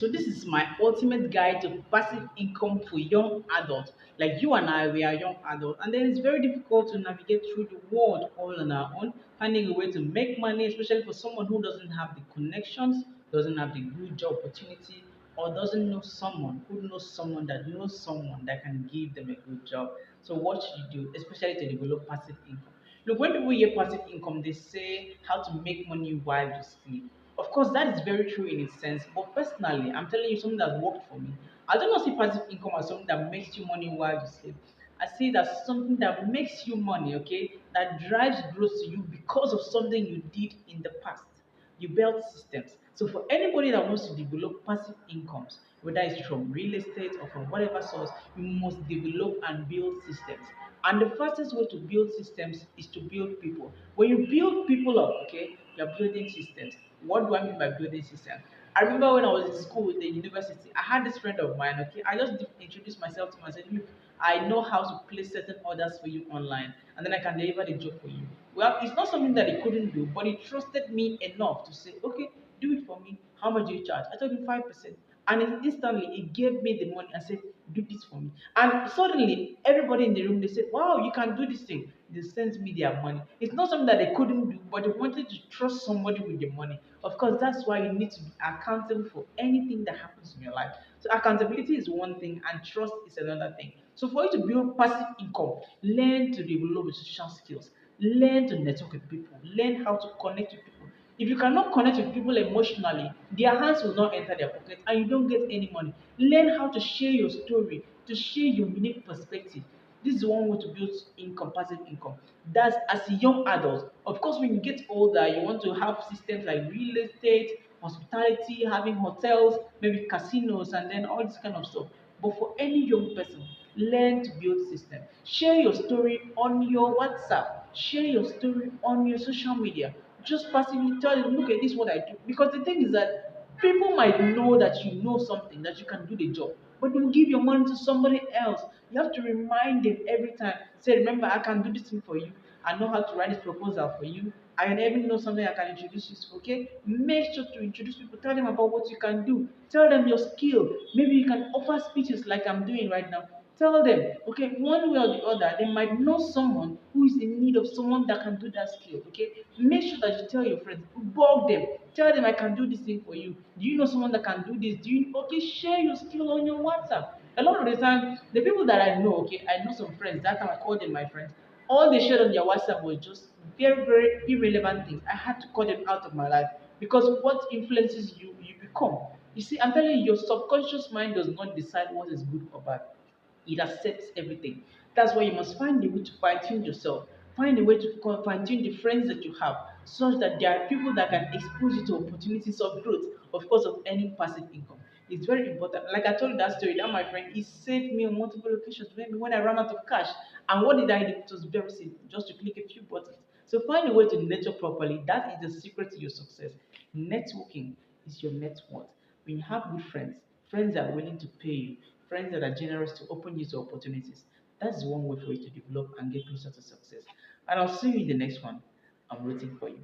So this is my ultimate guide to passive income for young adults. Like you and I, we are young adults, and then it's very difficult to navigate through the world all on our own, finding a way to make money, especially for someone who doesn't have the connections, doesn't have the good job opportunity, or doesn't know someone who knows someone that can give them a good job. So what should you do, especially to develop passive income? Look, when people hear passive income, they say how to make money while you sleep. Of course, that is very true in its sense, but personally, I'm telling you something that worked for me. I do not see passive income as something that makes you money while you sleep. I see it as something that makes you money, okay, that drives growth to you because of something you did in the past. You build systems. So for anybody that wants to develop passive incomes, whether it's from real estate or from whatever source, you must develop and build systems. And the fastest way to build systems is to build people. When you build people up, okay, you're building systems. What do I mean by building systems? I remember when I was in school in the university, I had this friend of mine, okay, I just introduced myself to him. I said, look, I know how to place certain orders for you online, and then I can deliver the job for you. Well, it's not something that he couldn't do, but he trusted me enough to say, okay, do it for me. How much do you charge? I told him 5%. And instantly he gave me the money and said, do this for me. And suddenly everybody in the room they said, wow, you can do this thing. They sent me their money. It's not something that they couldn't do, but they wanted to trust somebody with the money. Of course, that's why you need to be accountable for anything that happens in your life. So accountability is one thing and trust is another thing. So for you to build passive income, learn to develop your social skills, learn to network with people, learn how to connect with people. If you cannot connect with people emotionally, their hands will not enter their pocket and you don't get any money. Learn how to share your story, to share your unique perspective. This is one way to build income, passive income. That's as a young adult. Of course, when you get older, you want to have systems like real estate, hospitality, having hotels, maybe casinos, and then all this kind of stuff. But for any young person, learn to build systems. Share your story on your WhatsApp. Share your story on your social media. Just passively tell them, look at this, what I do. Because the thing is that people might know that you know something, that you can do the job, but you give your money to somebody else. You have to remind them every time. Say, remember, I can do this thing for you. I know how to write this proposal for you. I even know something I can introduce you to. Okay, make sure to introduce people. Tell them about what you can do. Tell them your skill. Maybe you can offer speeches like I'm doing right now. Tell them, okay, one way or the other, they might know someone who is in need of someone that can do that skill. Okay, make sure that you tell your friends, bug them, tell them I can do this thing for you. Do you know someone that can do this? Do you okay? Share your skill on your WhatsApp. A lot of the time, the people that I know, okay, I know some friends. That time I called them my friends. All they shared on their WhatsApp was just very, very irrelevant things. I had to cut them out of my life because what influences you, you become. You see, I'm telling you, your subconscious mind does not decide what is good or bad. It accepts everything. That's why you must find a way to fine tune yourself. Find a way to fine tune the friends that you have, such that there are people that can expose you to opportunities of growth, of course, of earning passive income. It's very important. Like I told you that story, that my friend, he saved me on multiple occasions when I ran out of cash. And what did I do? It was very simple, just to click a few buttons. So find a way to network properly. That is the secret to your success. Networking is your net worth. When you have good friends, friends that are willing to pay you, friends that are generous to open you to opportunities, that's one way for you to develop and get closer to success. And I'll see you in the next one. I'm rooting for you.